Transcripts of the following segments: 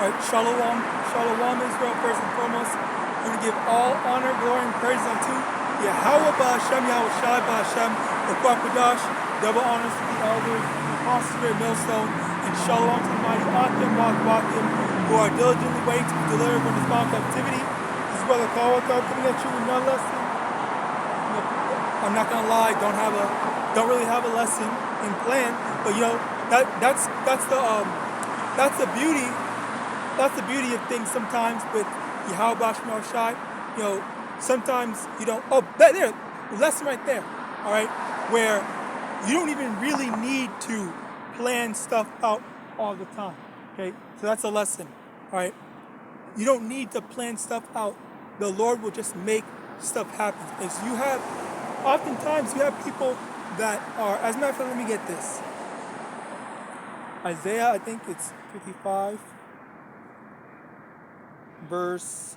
Alright, Shalom, Shalom Israel, first and foremost. I'm going to give all honor, glory, and praise unto YAHAWAH, YAHAWASHI, the Kwakadash, double honors to the elders, the apostles, great millstone, and Shalom to the mighty Akim, who are diligently waiting to be delivered from this bound captivity. This is Brother Kawakar coming at you with another lesson. I'm not gonna lie, don't really have a lesson in plan, but you know that's the beauty of things sometimes with YAHAWAH. You know, sometimes you don't. Oh, there, lesson right there. All right, where you don't even really need to plan stuff out all the time. Okay, so that's a lesson. All right, you don't need to plan stuff out. The Lord will just make stuff happen. As you have. Oftentimes you have people that are, as a matter of fact, let me get this. Isaiah, I think it's 55, verse.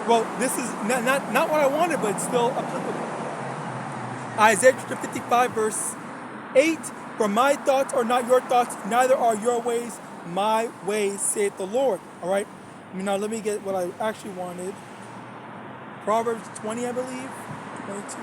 Well, this is not what I wanted, but it's still applicable. Isaiah 55, verse 8. For my thoughts are not your thoughts, neither are your ways my ways, saith the Lord. All right. Now let me get what I actually wanted. Proverbs 20, I believe. 22.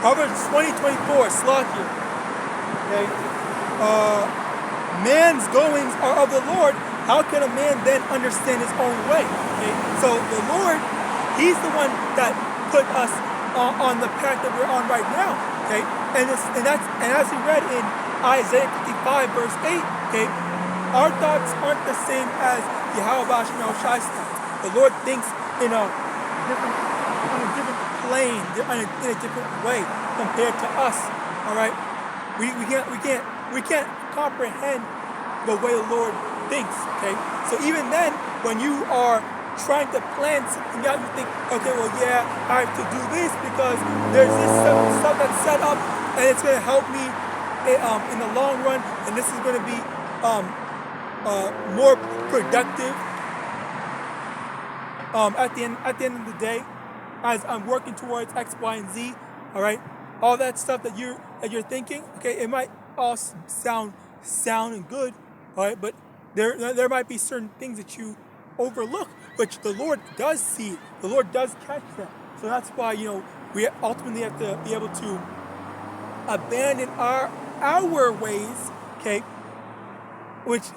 Proverbs 20:24, Slakia. Okay. Man's goings are of the Lord. How can a man then understand his own way? Okay. So the Lord, He's the one that put us on the path that we're on right now. Okay. And as we read in Isaiah 55, verse 8. Okay. Our thoughts aren't the same as YAHAWASHI's thoughts. The Lord thinks in a different plane, in a different way compared to us. All right, we can't comprehend the way the Lord thinks. Okay, so even then, when you are trying to plan something out, you think, okay, well, yeah, I have to do this because there's this stuff that's set up, and it's going to help me in the long run, and this is going to be more productive at the end of the day. As I'm working towards X, Y, and Z, all right, all that stuff that you're thinking, okay, it might all sound and good, all right, but there might be certain things that you overlook, which the Lord does see, the Lord does catch that. So that's why we ultimately have to be able to abandon our ways, okay, which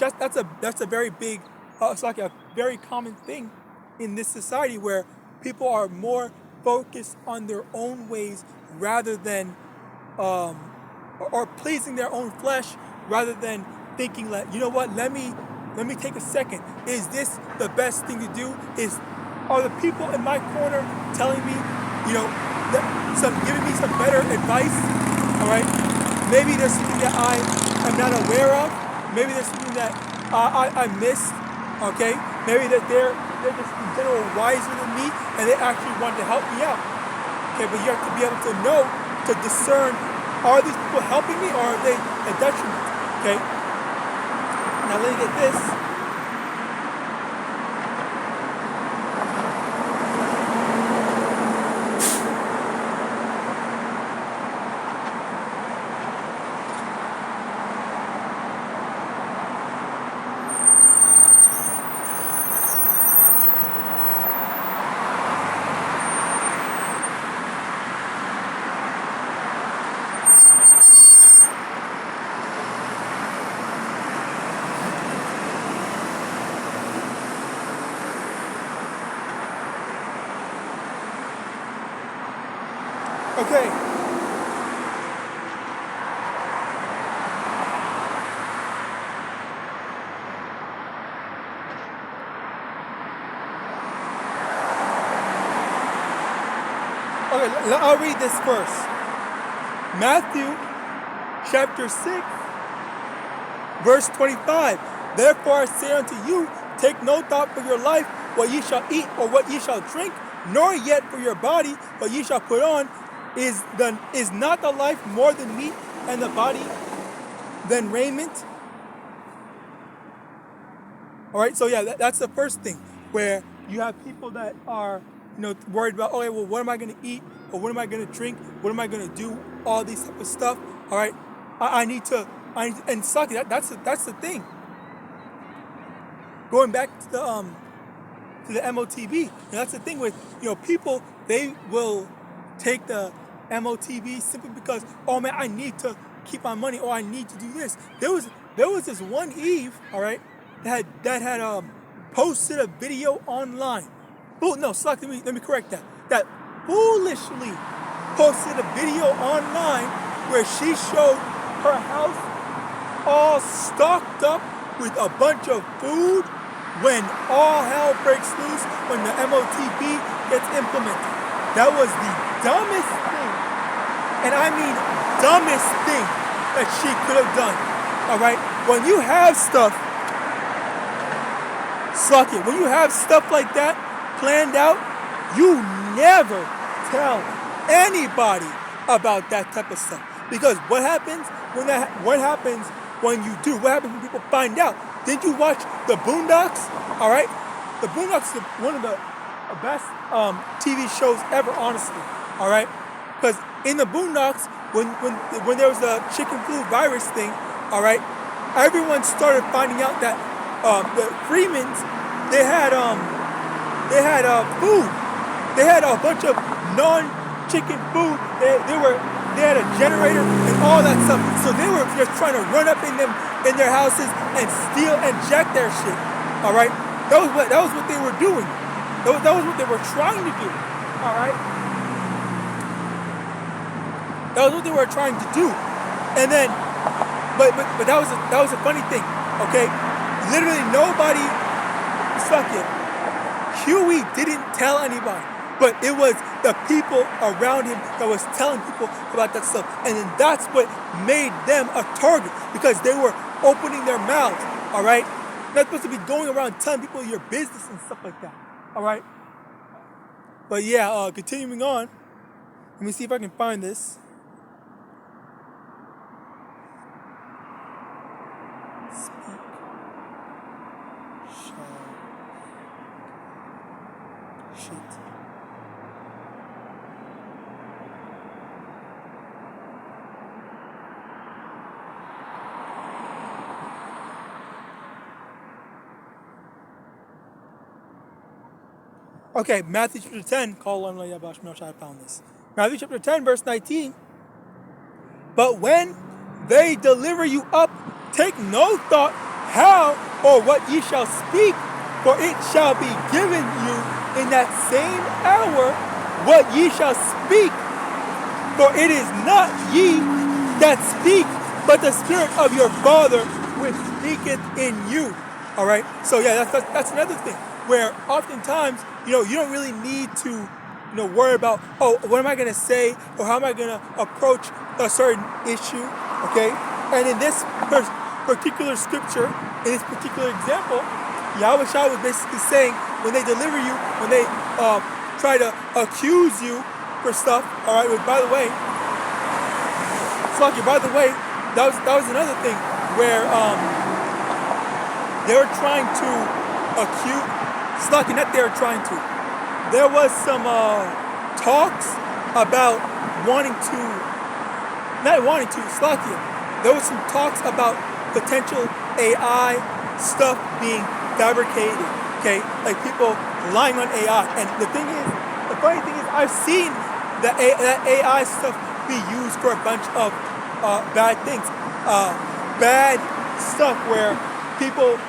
that's a very big, it's like a very common thing in this society where people are more focused on their own ways rather than, or pleasing their own flesh rather than thinking that, you know what, let me take a second. Is this the best thing to do? Are the people in my corner telling me, giving me some better advice? All right, maybe there's something that I am not aware of. Maybe there's something that I missed. Okay, maybe that they're just in general wiser than me, and they actually want to help me out. Okay, but you have to be able to know, to discern, are these people helping me or are they a detriment? Okay, now let me get this. Okay. Okay, I'll read this first. Matthew chapter 6, verse 25. Therefore I say unto you, take no thought for your life, what ye shall eat or what ye shall drink, nor yet for your body, what ye shall put on. Is not the life more than meat, and the body than raiment? All right, so yeah, that's the first thing, where you have people that are, worried about, okay, well, what am I going to eat, or what am I going to drink, what am I going to do, all these type of stuff. All right, I need to, and suck it. That's the thing. Going back to the MOTB, that's the thing with people. They will take the MOTB simply because, oh man, I need to keep my money, or I need to do this. There was this one Eve, all right, that had posted a video online. Oh no, let me correct that. That foolishly posted a video online where she showed her house all stocked up with a bunch of food when all hell breaks loose, when the MOTB gets implemented. That was the dumbest thing, and I mean dumbest thing that she could have done. All right, when you have stuff, suck it. When you have stuff like that planned out, you never tell anybody about that type of stuff. Because what happens when you do? What happens when people find out? Did you watch the Boondocks? All right, the Boondocks is one of the best TV shows ever, honestly. All right, because in the Boondocks, when there was the chicken flu virus thing, all right, everyone started finding out that the Freemans, they had food. They had a bunch of non-chicken food. They had a generator and all that stuff. So they were just trying to run up in their houses and steal and jack their shit. All right, that was what they were doing. That was what they were trying to do. All right, that was what they were trying to do. And then, but that was a funny thing. Okay, literally nobody suck it. Huey didn't tell anybody, but it was the people around him that was telling people about that stuff. And then that's what made them a target, because they were opening their mouths, all right? You're not supposed to be going around telling people your business and stuff like that, all right? But yeah, continuing on, let me see if I can find this. Okay, Matthew chapter 10, I found this. Matthew chapter 10, verse 19. But when they deliver you up, take no thought how or what ye shall speak, for it shall be given you in that same hour what ye shall speak. For it is not ye that speak, but the Spirit of your Father which speaketh in you. All right, so yeah, that's another thing, where oftentimes, you don't really need to, worry about, oh, what am I going to say, or how am I going to approach a certain issue, okay? And in this particular scripture, in this particular example, Yahawadah was basically saying, when they deliver you, when they try to accuse you for stuff, all right, which, by the way, that was another thing, where they were trying to accuse, there was some talks about there was some talks about potential AI stuff being fabricated, okay? Like people lying on AI. And the funny thing is, I've seen that AI stuff be used for a bunch of bad things. Bad stuff where people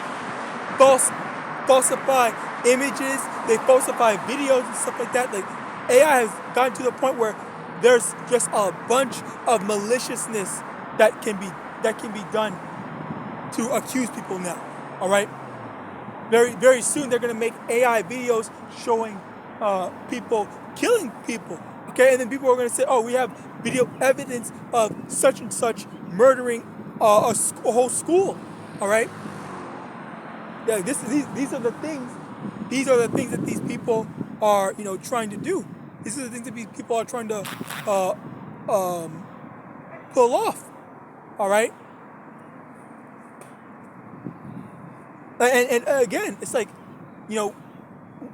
falsify images, they falsify videos and stuff like that. Like AI has gotten to the point where there's just a bunch of maliciousness that can be done to accuse people now. All right. Very, very soon they're gonna make AI videos showing people killing people. Okay, and then people are going to say, oh, we have video evidence of such and such murdering a whole school. All right. Yeah, these are the things. These are the things that these people are, trying to do. These are the things that these people are trying to pull off. All right. And again, it's like,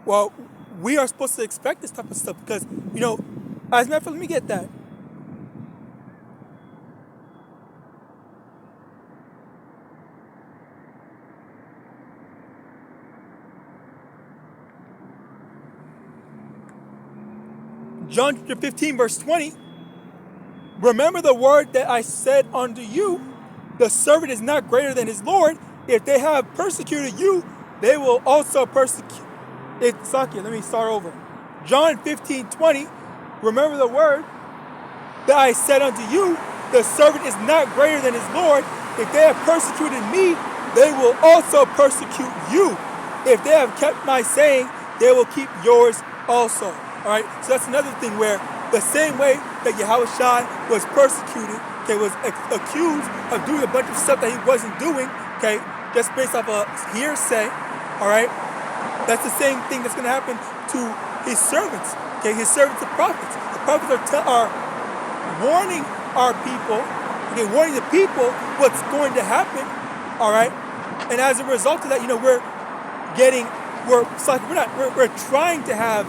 well, we are supposed to expect this type of stuff because, as a matter of fact, let me get that. John chapter 15, verse 20. Remember the word that I said unto you, the servant is not greater than his Lord. If they have persecuted you, they will also persecute. Let me start over. John 15, 20. Remember the word that I said unto you, the servant is not greater than his Lord. If they have persecuted me, they will also persecute you. If they have kept my saying, they will keep yours also. All right, so that's another thing where the same way that Yahawashi was persecuted, okay, was accused of doing a bunch of stuff that he wasn't doing, okay, just based off a hearsay, all right, that's the same thing that's going to happen to his servants, okay, his servants, the prophets. The prophets are warning our people, okay, warning the people what's going to happen, all right, and as a result of that, we're trying to have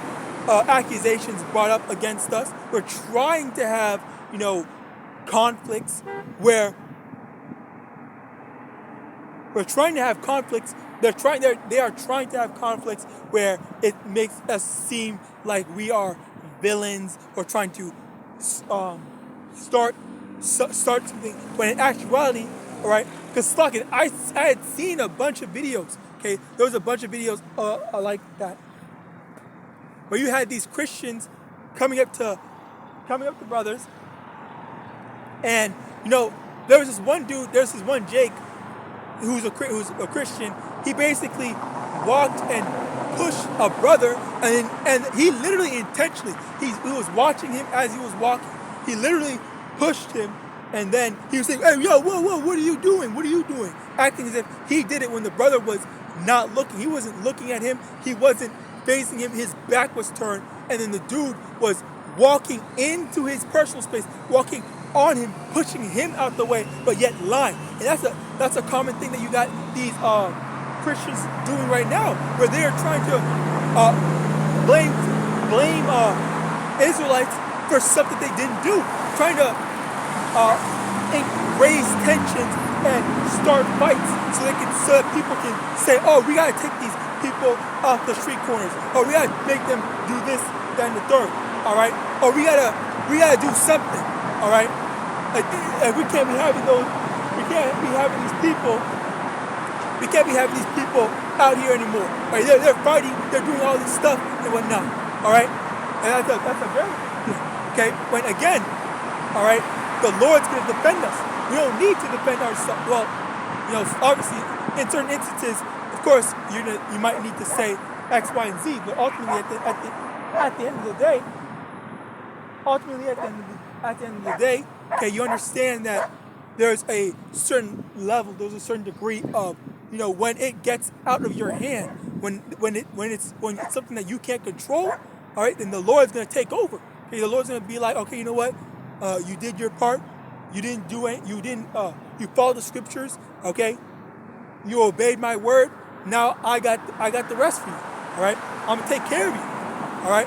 accusations brought up against us. We're trying to have, conflicts where we're trying to have conflicts. They are trying to have conflicts where it makes us seem like we are villains or trying to start something. When in actuality, all right, because I had seen a bunch of videos. Okay, there was a bunch of videos like that, where you had these Christians coming up to brothers, and there was this one dude, there's this one Jake, who's a Christian. He basically walked and pushed a brother, and he literally intentionally, he was watching him as he was walking. He literally pushed him, and then he was saying, "Hey, yo, whoa, what are you doing? What are you doing?" Acting as if he did it when the brother was not looking. He wasn't looking at him. He wasn't facing him. His back was turned, and then the dude was walking into his personal space, walking on him, pushing him out the way, but yet lying. And that's a common thing that you got these Christians doing right now, where they are trying to blame Israelites for stuff that they didn't do, trying to raise tensions and start fights so that people can say, "Oh, we gotta take these people off the street corners. Or we gotta make them do this, that, and the third. All right. Or we gotta do something. All right. And we can't be having those. We can't be having these people. We can't be having these people out here anymore. Right? They're fighting. They're doing all this stuff and whatnot. All right. And that's a very okay. When again, all right, the Lord's gonna defend us. We don't need to defend ourselves. Well, obviously, in certain instances, of course, you might need to say X, Y, and Z, but ultimately, at the end of the day, okay, you understand that there's a certain level, there's a certain degree of, when it gets out of your hand, when it's something that you can't control, all right, then the Lord's gonna take over. Okay, the Lord's gonna be like, okay, you know what? You did your part. You didn't do it. You followed the scriptures. Okay, you obeyed my word. Now I got the rest for you. All right, I'm gonna take care of you. All right,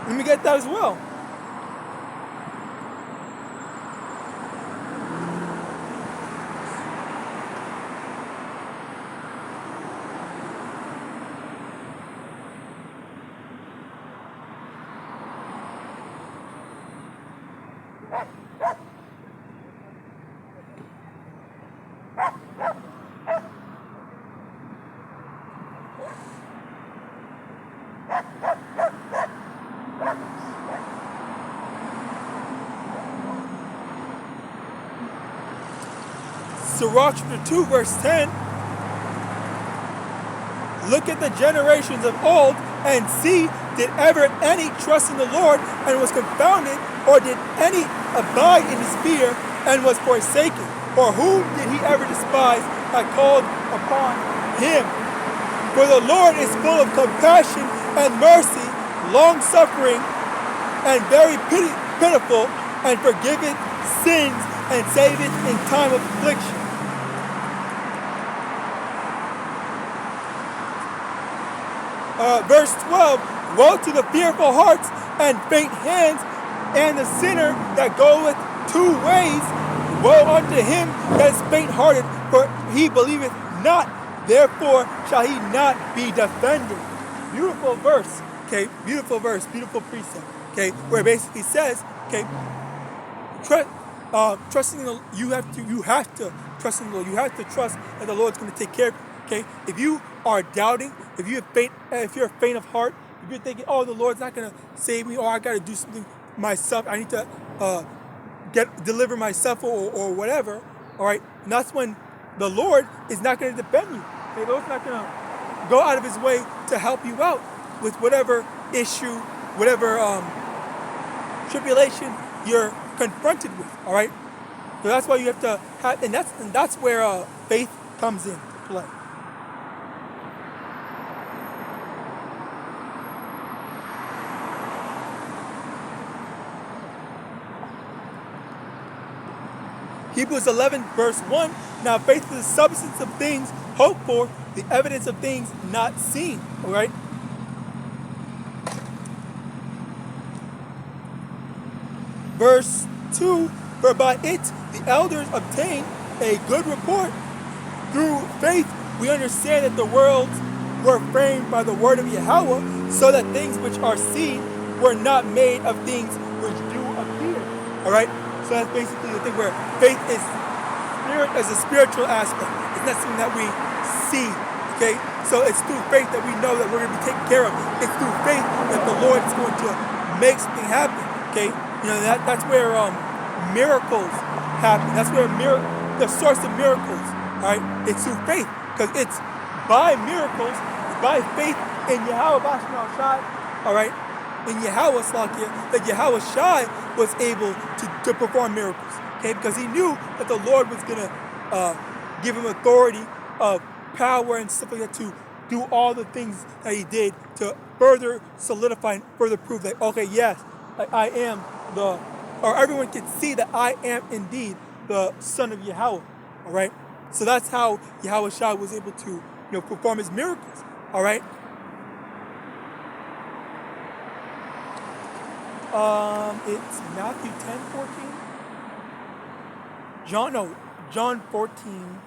let me get that as well. Sirach chapter 2, verse 10. Look at the generations of old and see did ever any trust in the Lord and was confounded, or did any abide in his fear and was forsaken? Or whom did he ever despise that called upon him? For the Lord is full of compassion and mercy, long-suffering, and very pitiful, and forgiveth sins and saveth in time of affliction. Verse 12, woe to the fearful hearts and faint hands, and the sinner that goeth 2 ways. Woe unto him that is faint-hearted, for he believeth not, therefore shall he not be defended. Beautiful verse, okay? Beautiful verse, beautiful precept, okay? Where it basically says, okay, trusting in the, you have to trust in the Lord. You have to trust that the Lord's going to take care of you, okay? If you are doubting, if you're faint of heart, if you're thinking, oh, the Lord's not going to save me, or I got to do something myself, I need to deliver myself or whatever, all right? And that's when the Lord is not going to defend you. Okay? The Lord's not going to go out of his way to help you out with whatever issue, whatever tribulation you're confronted with, all right? So that's why you have to have, and that's where faith comes in play. Hebrews 11, verse 1, now faith is the substance of things hoped for, the evidence of things not seen, all right? Verse 2, for by it the elders obtained a good report. Through faith we understand that the worlds were framed by the word of Yahawah, so that things which are seen were not made of things which do appear, all right? So that's basically the thing where faith is a spiritual aspect. It's not something that we see, okay? So it's through faith that we know that we're going to be taken care of. It's through faith that the Lord is going to make something happen, okay? You know, that's where miracles happen. That's where the source of miracles, all right? It's through faith, because it's by miracles, by faith in YAHAWASHI, all right? In YAHAWAH, that YAHAWASHI was able to perform miracles, okay? Because he knew that the Lord was going to give him authority of power and stuff like that to do all the things that he did to further solidify and further prove that, okay, yes, I am or everyone can see that I am indeed the Son of Yahawah, all right? So that's how YAHAWASHI was able to, perform his miracles, all right? It's Matthew 10:14. John 14.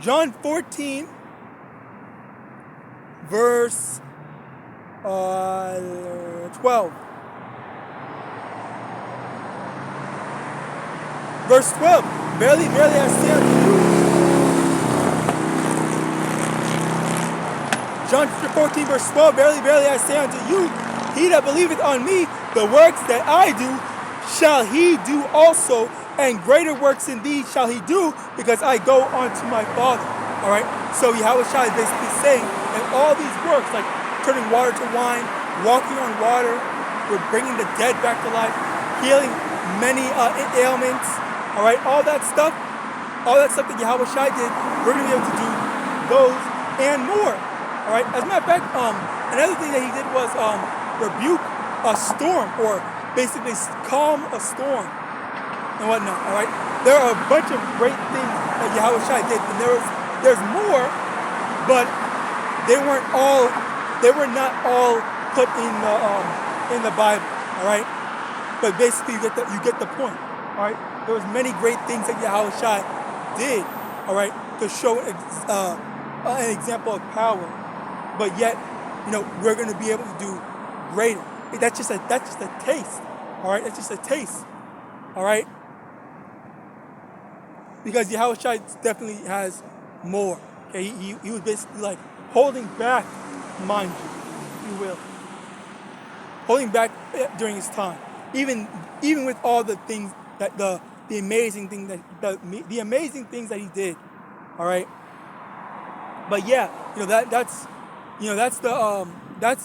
John 14, verse 12. Verse 12, verily, verily I say unto you. John 14, verse 12, verily, verily I say unto you, he that believeth on me, the works that I do, shall he do also, and greater works than these shall he do, because I go unto my Father. All right? So Yahawadah is basically saying that all these works, like turning water to wine, walking on water, we're bringing the dead back to life, healing many ailments, all right? All that stuff that Yahawadah did, we're going to be able to do those and more, all right? As a matter of fact, another thing that he did was rebuke a storm, or basically calm a storm and whatnot, all right? There are a bunch of great things that Yahawadah did, and there's more, but they were not all put in the Bible, all right? But basically, you get the point, all right? There was many great things that Yahawadah did, all right, to show an example of power. But yet, we're going to be able to do greater. That's just a taste, all right? That's just a taste, all right? Because Yahawadah definitely has more. Okay, he was basically like holding back mind you, if you will. Holding back during his time, even with all the things that the amazing thing that the amazing things that he did, all right. But yeah, that's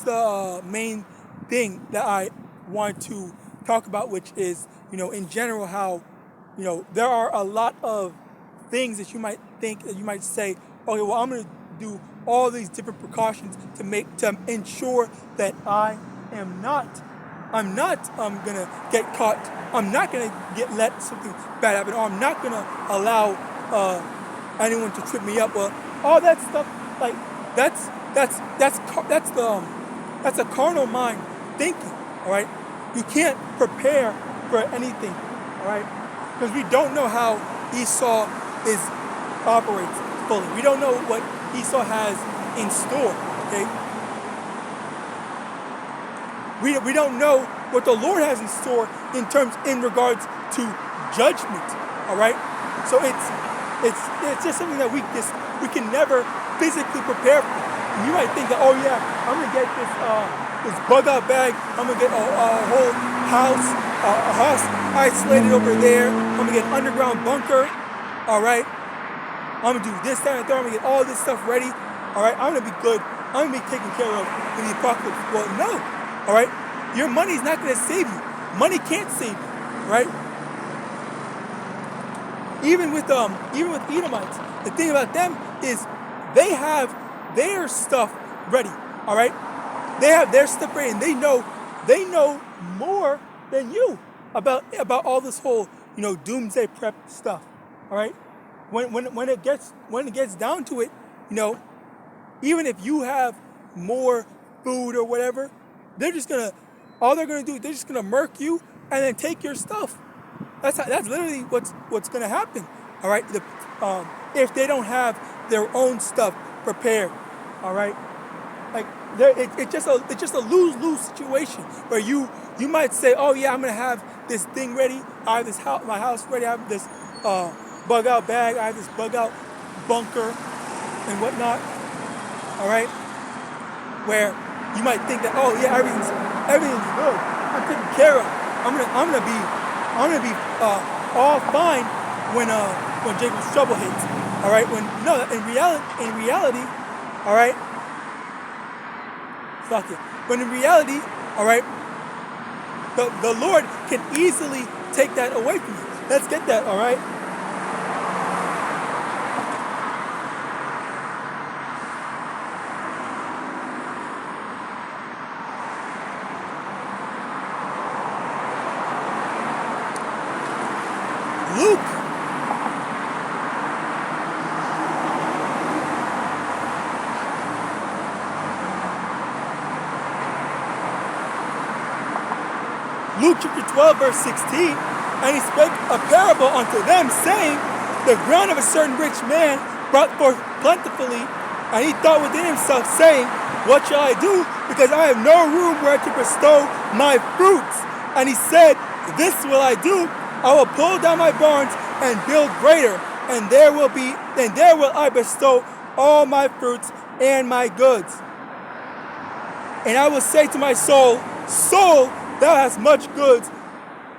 the main thing that I want to talk about, which is in general how there are a lot of things that you might think, that you might say, okay, well, I'm going to do all these different precautions to ensure that I'm not gonna get caught. I'm not gonna let something bad happen, or I'm not gonna allow anyone to trip me up. Well, all that stuff, like that's a carnal mind thinking. All right, you can't prepare for anything. All right, because we don't know how Esau operates fully. We don't know what Esau has in store. Okay. We don't know what the Lord has in store in regards to judgment. All right, so it's just something that we can never physically prepare for. And you might think that, oh yeah, I'm gonna get this bug out bag. I'm gonna get a whole house isolated over there. I'm gonna get an underground bunker. All right, I'm gonna do this, that, and third. I'm gonna get all this stuff ready. All right, I'm gonna be good. I'm gonna be taken care of in the apocalypse. Well, no. All right, your money's not going to save you. Money can't save you, right? Even with Edomites, the thing about them is they have their stuff ready. All right, they have their stuff ready, and they know more than you about all this whole doomsday prep stuff. All right, when it gets down to it, even if you have more food or whatever, all they're gonna do is they're just gonna murk you and then take your stuff. That's literally what's gonna happen. All right, if they don't have their own stuff prepared, all right, like it's just a lose-lose situation where you might say, oh yeah, I'm gonna have this thing ready. I have my house ready. I have this bug out bag. I have this bug out bunker and whatnot. All right, where you might think that, oh yeah, everything's good. I'm taken care of. I'm gonna be all fine when Jacob's trouble hits. All right. In reality, all right. Fuck it. When in reality, all right, the Lord can easily take that away from you. Let's get that. All right. Luke chapter 12, verse 16, and he spake a parable unto them, saying, the ground of a certain rich man brought forth plentifully, and he thought within himself, saying, what shall I do? Because I have no room where to bestow my fruits. And he said, this will I do. I will pull down my barns and build greater, and there will I bestow all my fruits and my goods. And I will say to my soul, soul, thou hast much goods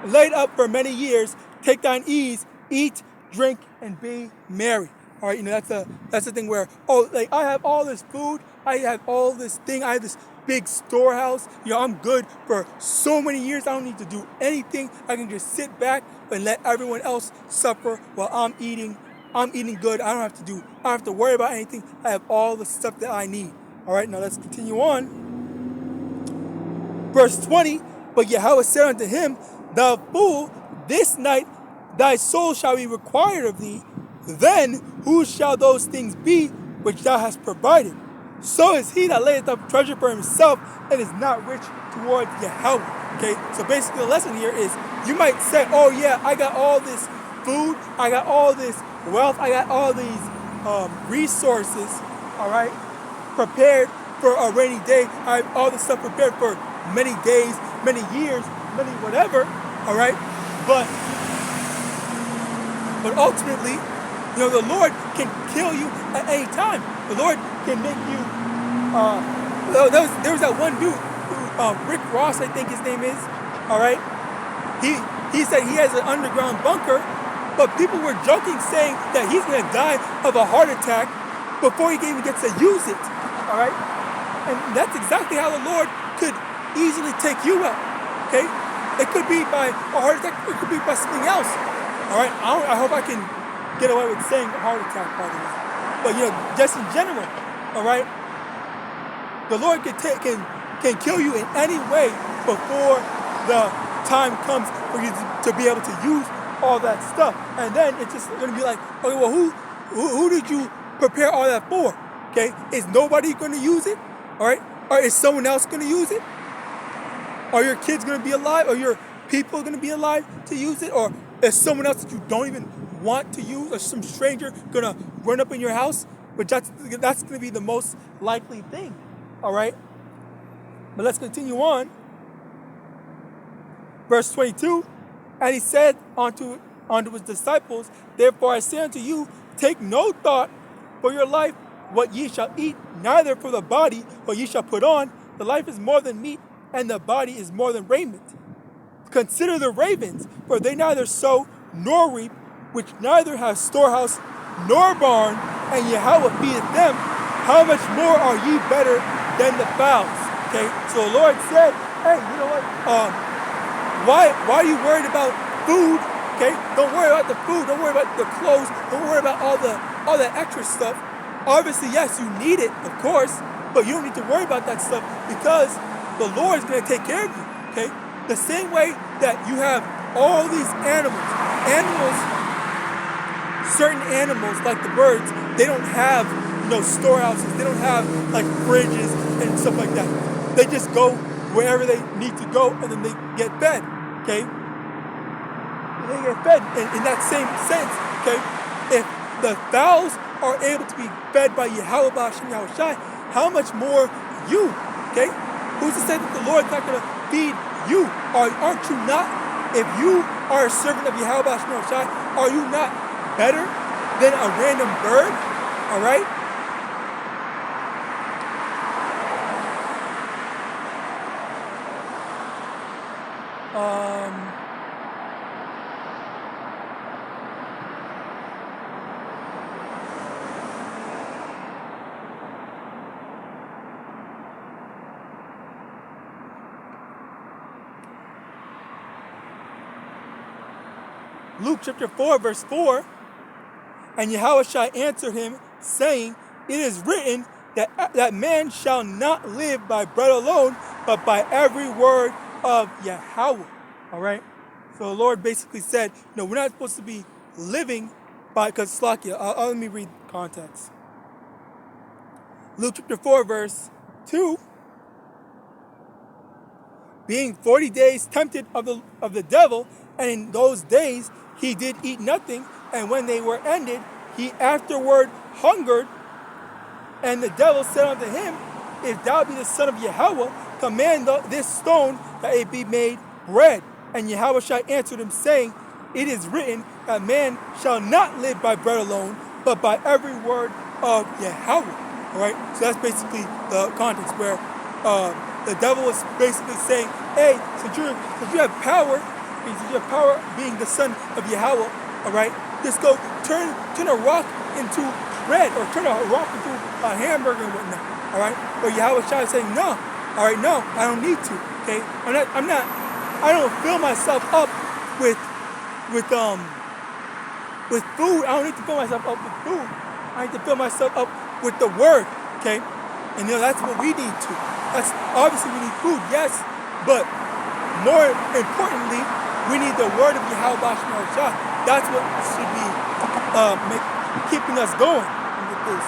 laid up for many years. Take thine ease, eat, drink, and be merry. All right, that's the thing where, like I have all this food, I have all this thing, I have this big storehouse. I'm good for so many years. I don't need to do anything. I can just sit back and let everyone else suffer while I'm eating. I'm eating good. I don't have to worry about anything. I have all the stuff that I need. All right, now let's continue on. Verse 20. But Yahweh said unto him, thou fool, this night thy soul shall be required of thee. Then whose shall those things be which thou hast provided? So is he that layeth up treasure for himself and is not rich towards Yahweh. Okay, so basically the lesson here is you might say, oh yeah, I got all this food, I got all this wealth, I got all these resources, all right, prepared for a rainy day. I have all this stuff prepared for many days, many years, many whatever, all right? But ultimately, the Lord can kill you at any time. The Lord can make you there was that one dude, Rick Ross, I think his name is. All right, he said he has an underground bunker, but people were joking, saying that he's gonna die of a heart attack before he even gets to use it. All right, and that's exactly how the Lord could easily take you out. Okay, it could be by a heart attack, it could be by something else. All right, I hope I can get away with saying a heart attack, by the way. But just in general, all right, the Lord can kill you in any way before the time comes for you to be able to use all that stuff. And then it's just going to be like, okay, well, who did you prepare all that for? Okay, is nobody going to use it? All right, or is someone else going to use it? Are your kids going to be alive? Are your people going to be alive to use it? Or is someone else that you don't even want to use, or some stranger going to run up in your house? But that's going to be the most likely thing. All right, but let's continue on. Verse 22, and he said unto his disciples, therefore I say unto you, take no thought for your life, what ye shall eat, neither for the body what ye shall put on. The life is more than meat, and the body is more than raiment. Consider the ravens, for they neither sow nor reap, which neither have storehouse nor barn, and Yahweh feedeth them. How much more are ye better than the fowls? Okay, so the Lord said, hey, you know what? Why are you worried about food? Okay, don't worry about the food. Don't worry about the clothes. Don't worry about all that extra stuff. Obviously, yes, you need it, of course, but you don't need to worry about that stuff because the Lord is going to take care of you. Okay, the same way that you have all these animals, certain animals like the birds, they don't have storehouses. They don't have like fridges and stuff like that. They just go wherever they need to go, and then they get fed. Okay, they get fed in that same sense. Okay, if the fowls are able to be fed by YAHAWAH and YAHAWASHI, how much more you? Okay, who's to say that the Lord's not going to feed you? Aren't you not? If you are a servant of YAHAWAH and YAHAWASHI, are you not better than a random bird? All right. Luke chapter 4, verse 4, and Yahawashi answered him, saying, it is written that man shall not live by bread alone, but by every word of Yahweh. All right? So the Lord basically said, no, we're not supposed to be living by, because Slakia, let me read context. Luke chapter 4, verse 2, being 40 days tempted of the devil, and in those days he did eat nothing, and when they were ended, he afterward hungered. And the devil said unto him, if thou be the Son of Yahweh, command this stone that it be made bread. And Yahawashi answered him, saying, it is written that man shall not live by bread alone, but by every word of Yahweh. All right, so that's basically the context where the devil was basically saying, hey, since you have power, being the Son of Yahweh, all right, just go turn a rock into bread, or turn a rock into a hamburger and whatnot, all right. But Yahawashi is saying, no, all right, no, I don't need to. Okay, I don't fill myself up with food. I don't need to fill myself up with food. I need to fill myself up with the word. Okay, and that's what we need to. That's obviously we need food, yes, but more importantly, we need the word of Yahawadah. That's what should be keeping us going with this.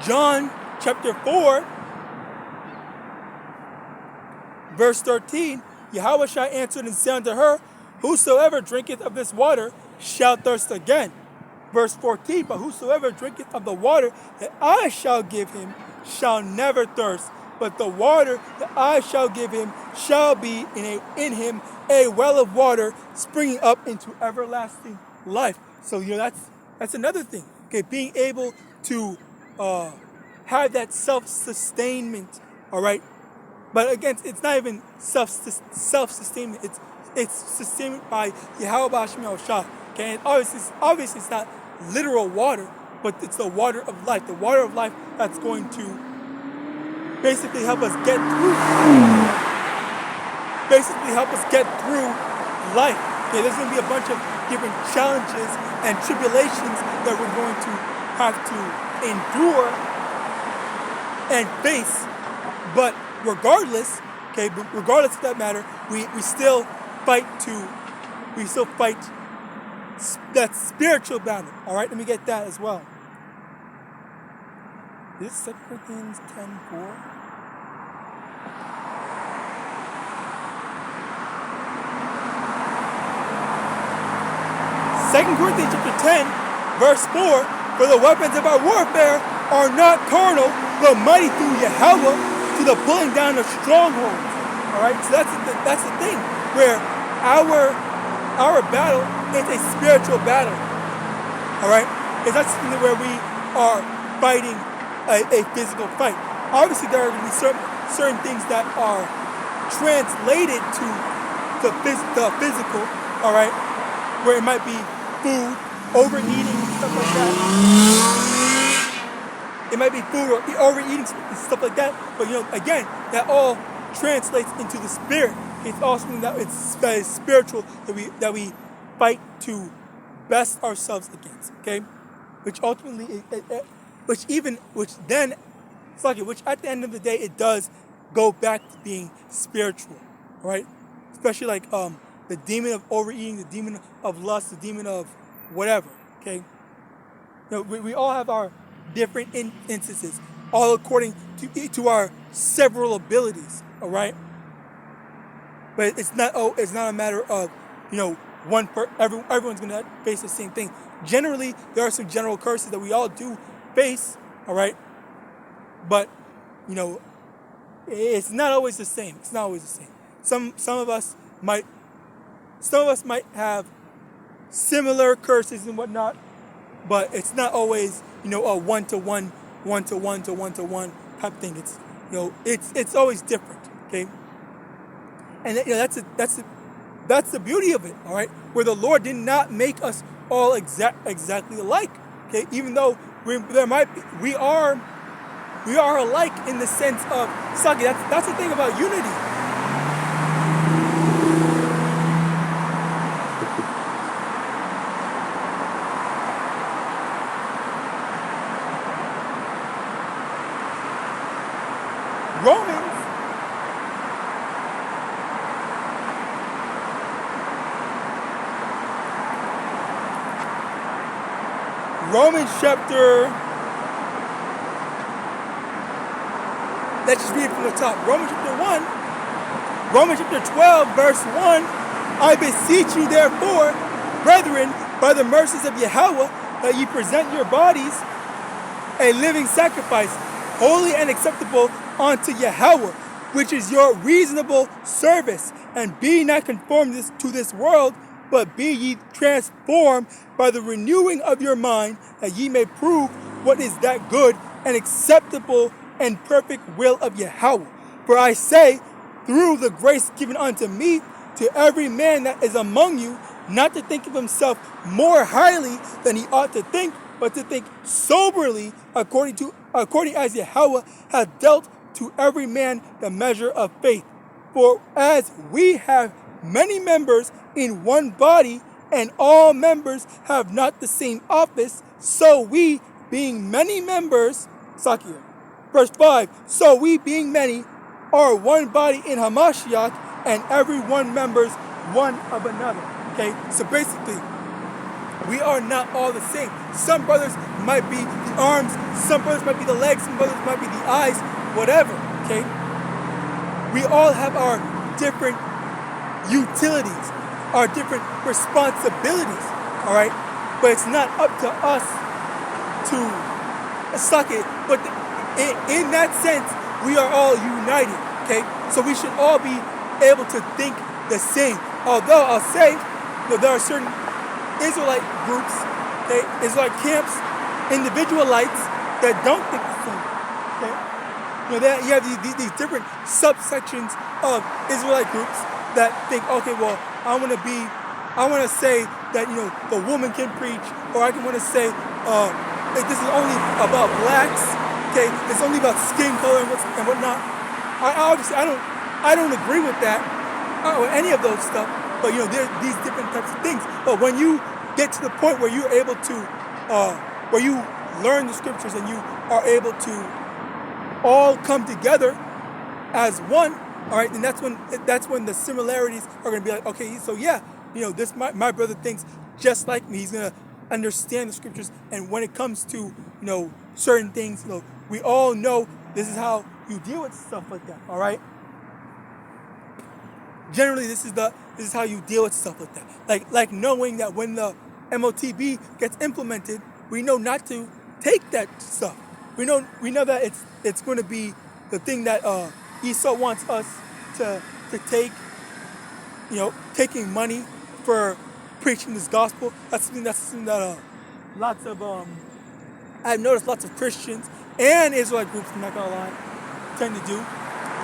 John chapter 4, verse 13, Yahawashi answered and said unto her, whosoever drinketh of this water shall thirst again. Verse 14, but whosoever drinketh of the water that I shall give him shall never thirst, but the water that I shall give him shall be in him a well of water springing up into everlasting life. So that's another thing. Okay, being able to have that self-sustainment. All right, but again, it's not even self-sustainment. It's sustainment by YAHAWAH. Okay, and obviously it's not literal water, but it's the water of life. The water of life that's going to basically help us get through. Life. Okay, there's going to be a bunch of different challenges and tribulations that we're going to have to endure and face. But regardless of that matter, we still fight that spiritual battle. All right, let me get that as well. This is 2 Corinthians 10:4. 2 Corinthians chapter 10, verse 4, for the weapons of our warfare are not carnal, but mighty through Yahawah to the pulling down of strongholds. All right, so that's the thing, where our battle is a spiritual battle. All right, it's not something where we are fighting a physical fight. Obviously, there are going to be certain things that are translated to the physical. All right, where it might be food, overeating, stuff like that. It might be food or overeating, stuff like that. But again, that all translates into the spirit. It's also something that is spiritual that we fight to best ourselves against. Okay, which ultimately, which at the end of the day, it does go back to being spiritual. All right, especially like the demon of overeating, the demon of lust, the demon of whatever. Okay, we all have our different instances, all according to our several abilities. All right, but it's not a matter of everyone's going to face the same thing. Generally, there are some general curses that we all do face. All right, but it's not always the same. It's not always the same. Some of us might have similar curses and whatnot, but it's not always a one-to-one type thing. It's always different. Okay, and that's the beauty of it. All right, where the Lord did not make us all exactly alike. Okay, even though we are alike in the sense of Saki. That's the thing about unity. Romans chapter, let's just read it from the top. Romans chapter 12, verse 1. I beseech you therefore, brethren, by the mercies of Yahawadah, that ye present your bodies a living sacrifice, holy and acceptable unto Yahawadah, which is your reasonable service. And be not conformed to this world, but be ye transformed by the renewing of your mind, that ye may prove what is that good and acceptable and perfect will of Yahawah. For I say, through the grace given unto me, to every man that is among you, not to think of himself more highly than he ought to think, but to think soberly, according as Yahawah hath dealt to every man the measure of faith. For as we have many members in one body, and all members have not the same office, so we, being many members, Sakia. Verse 5, so we, being many, are one body in Hamashiach, and every one members one of another. Okay, so basically, we are not all the same. Some brothers might be the arms, some brothers might be the legs, some brothers might be the eyes, whatever. Okay, we all have our different utilities, our different responsibilities, all right? But it's not up to us to suck it. But in that sense, we are all united, okay? So we should all be able to think the same. Although I'll say that there are certain Israelite groups, okay, Israelite camps, individualites that don't think the same, okay? You have these different subsections of Israelite groups that think, okay, well, I want to say that, the woman can preach, or I can want to say that this is only about blacks, okay? It's only about skin color and whatnot. Obviously, I don't agree with that, or any of those stuff. But there's these different types of things. But when you get to the point where you're able to, where you learn the scriptures and you are able to all come together as one, all right, then that's when the similarities are going to be like, okay, so yeah, this my brother thinks just like me. He's going to understand the scriptures, and when it comes to certain things, we all know this is how you deal with stuff like that. All right. Generally, this is how you deal with stuff like that. Like knowing that when the MOTB gets implemented, we know not to take that stuff. We know that it's going to be the thing that Esau wants us to take. Taking money for preaching this gospel. That's something that lots of I've noticed lots of Christians and Israelite groups, I'm not gonna lie, tend to do.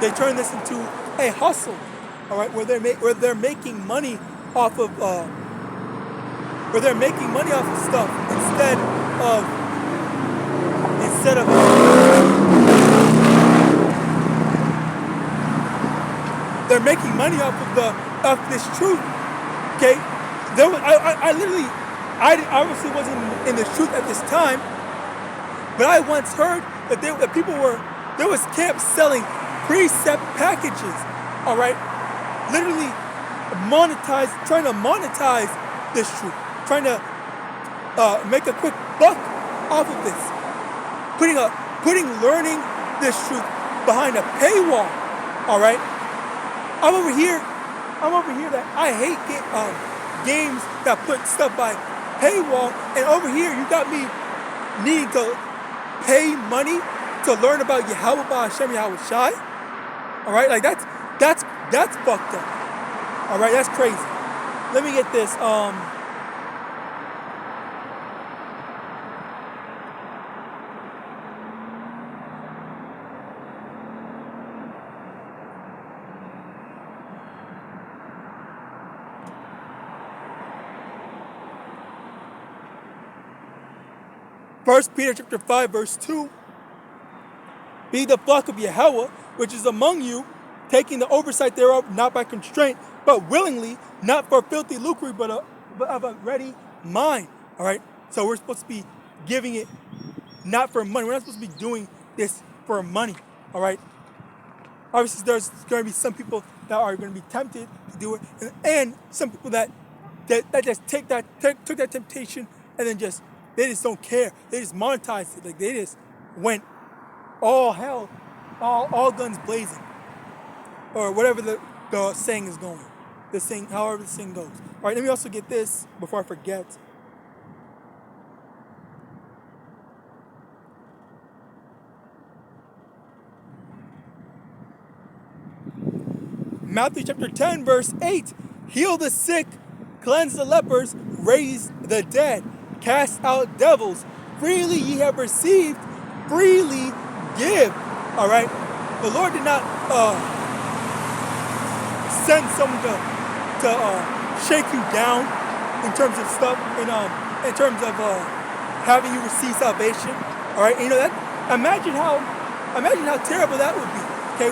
They turn this into a hustle. All right, where they're making money off of stuff instead of they're making money off this truth. Okay, I obviously wasn't in the truth at this time, but I once heard that there was camps selling precept packages. All right. Literally trying to monetize this truth, trying to make a quick buck off of this, putting learning this truth behind a paywall. All right, I'm over here that I hate games that put stuff by paywall, and over here you got me needing to pay money to learn about YAHAWAH and His. All right, like that's fucked up. All right, that's crazy. Let me get this. First Peter chapter 5, verse 2. Be the flock of Yahweh, which is among you, taking the oversight thereof, not by constraint, but willingly, not for filthy lucre, but of a ready mind. All right? So we're supposed to be giving it not for money. We're not supposed to be doing this for money. All right? Obviously, there's going to be some people that are going to be tempted to do it, and some people that just took that temptation and then they just don't care. They just monetized it. Like they just went all hell, all guns blazing. Or whatever the saying is going. However the saying goes. All right, let me also get this before I forget. Matthew chapter 10, verse 8. Heal the sick, cleanse the lepers, raise the dead, cast out devils. Freely ye have received, freely give. All right? The Lord did not send someone to shake you down in terms of stuff, in terms of having you receive salvation. All right, that. Imagine how terrible that would be. Okay,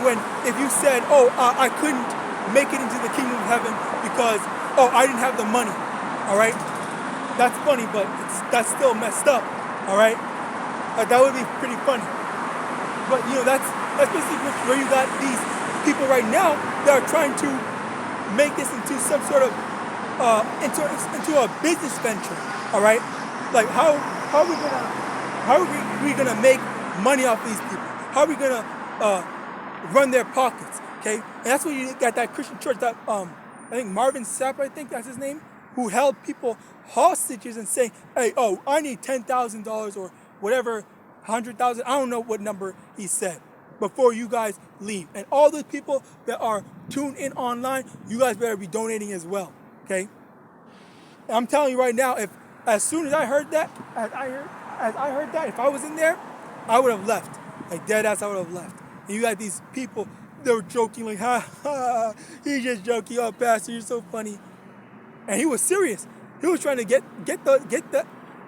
if you said, I couldn't make it into the kingdom of heaven because I didn't have the money. All right, that's funny, but that's still messed up. All right, that would be pretty funny. But that's basically where you got these people right now that are trying to make this into some sort of into a business venture. All right, like how are we gonna make money off these people? How are we gonna run their pockets? Okay, and that's where you got that Christian church that I think Marvin Sapp, I think that's his name, who held people hostages and saying, hey, I need $10,000 or whatever, 100,000. I don't know what number he said. before you guys leave. And all the people that are tuned in online, you guys better be donating as well, okay? And I'm telling you right now, as soon as I heard that, if I was in there, I would have left. Like dead ass, I would have left. And you got these people, they were joking like, ha, he's just joking, oh pastor, you're so funny. And he was serious. He was trying to get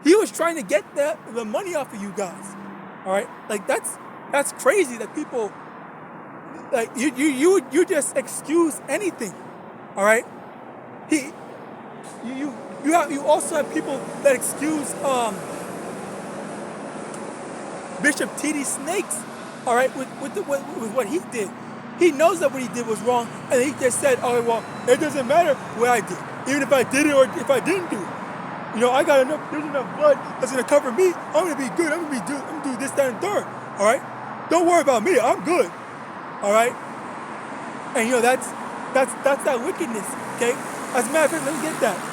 the money off of you guys. All right? Like that's crazy that people like you just excuse anything. All right? You also have people that excuse Bishop T.D. Snakes, all right, with what he did. He knows that what he did was wrong, and he just said, oh, well, it doesn't matter what I did. Even if I did it or if I didn't do it. You know, there's enough blood that's going to cover me. I'm going to be good. I'm going to do this, that, and third, all right? Don't worry about me. I'm good, all right? And, you know, that's that wickedness, okay? As a matter of fact, let me get that.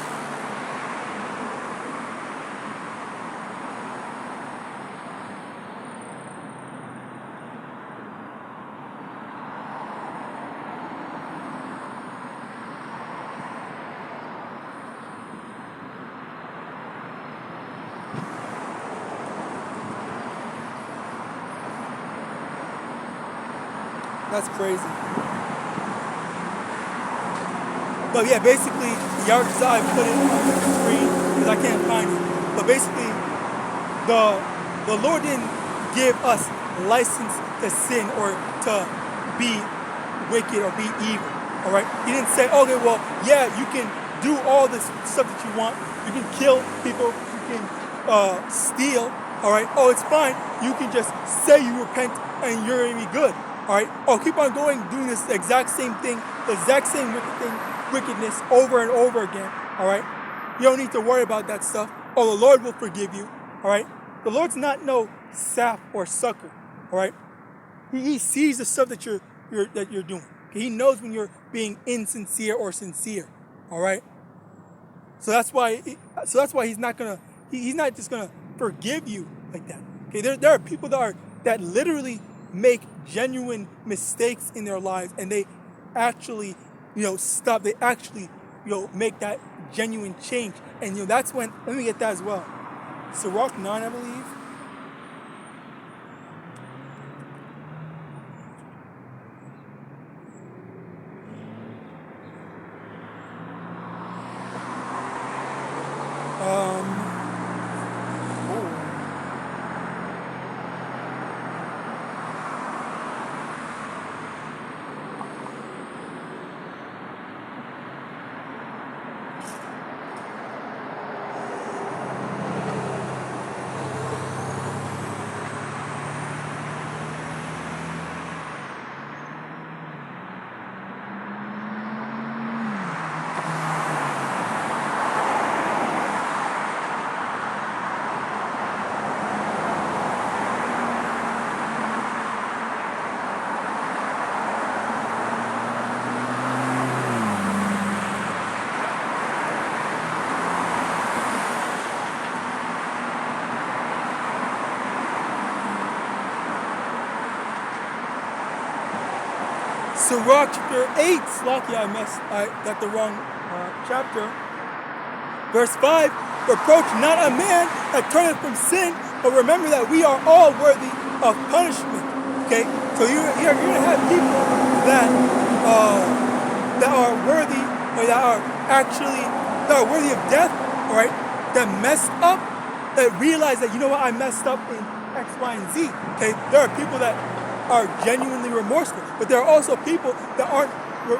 That's crazy. But yeah, basically, the article I put it on the screen because I can't find it. But basically, the Lord didn't give us license to sin or to be wicked or be evil. All right? He didn't say, okay, well, yeah, you can do all this stuff that you want. You can kill people. You can steal. All right? Oh, it's fine. You can just say you repent and you're going to be good. All right? Oh, keep on going, doing this exact same thing, the exact same wickedness over and over again. All right? You don't need to worry about that stuff. Oh, the Lord will forgive you. All right? The Lord's not no sap or sucker. All right? He sees the stuff that you're doing. Okay? He knows when you're being insincere or sincere. All right? So that's why he's not just gonna forgive you like that. Okay? There are people that literally make genuine mistakes in their lives, and they actually, stop. They actually, make that genuine change. And that's when, let me get that as well. Sirach 9, I believe. Sirach chapter 8, Slacky, I got the wrong chapter. Verse 5, reproach not a man that turneth from sin, but remember that we are all worthy of punishment. Okay, so you're going to have people that are worthy, or that are worthy of death, all right, that messed up, that realize that, I messed up in X, Y, and Z. Okay, there are people that are genuinely remorseful, but there are also people that aren't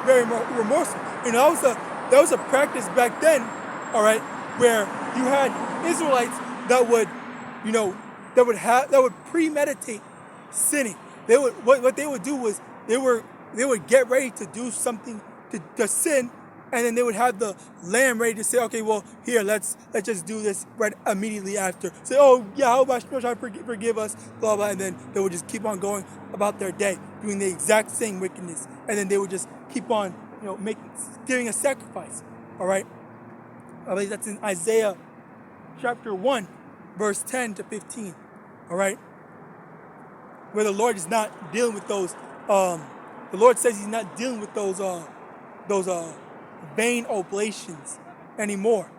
very remorseful. That was a practice back then, all right, where you had Israelites that would premeditate sinning. What they would do was they would get ready to do something to sin, and then they would have the lamb ready to say, okay, well, here, let's just do this right immediately after. Say, oh, YAHAWASHI, forgive us, blah, blah, and then they would just keep on going about their day, doing the exact same wickedness. And then they would just keep on, giving a sacrifice, all right? I believe that's in Isaiah chapter 1, verse 10 to 15, all right? where the Lord is not dealing with those. The Lord says He's not dealing with those vain oblations anymore.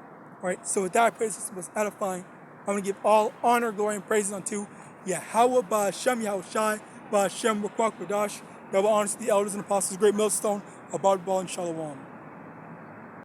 All right. So with that, I pray this was edifying. I'm going to give all honor, glory, and praises unto Yahawah, Ba'ashem, Yahawashi, Ba'ashem, Rukwak, Badash. Double honors to the elders and apostles, great millstone, Abad, Ball, and Shalom.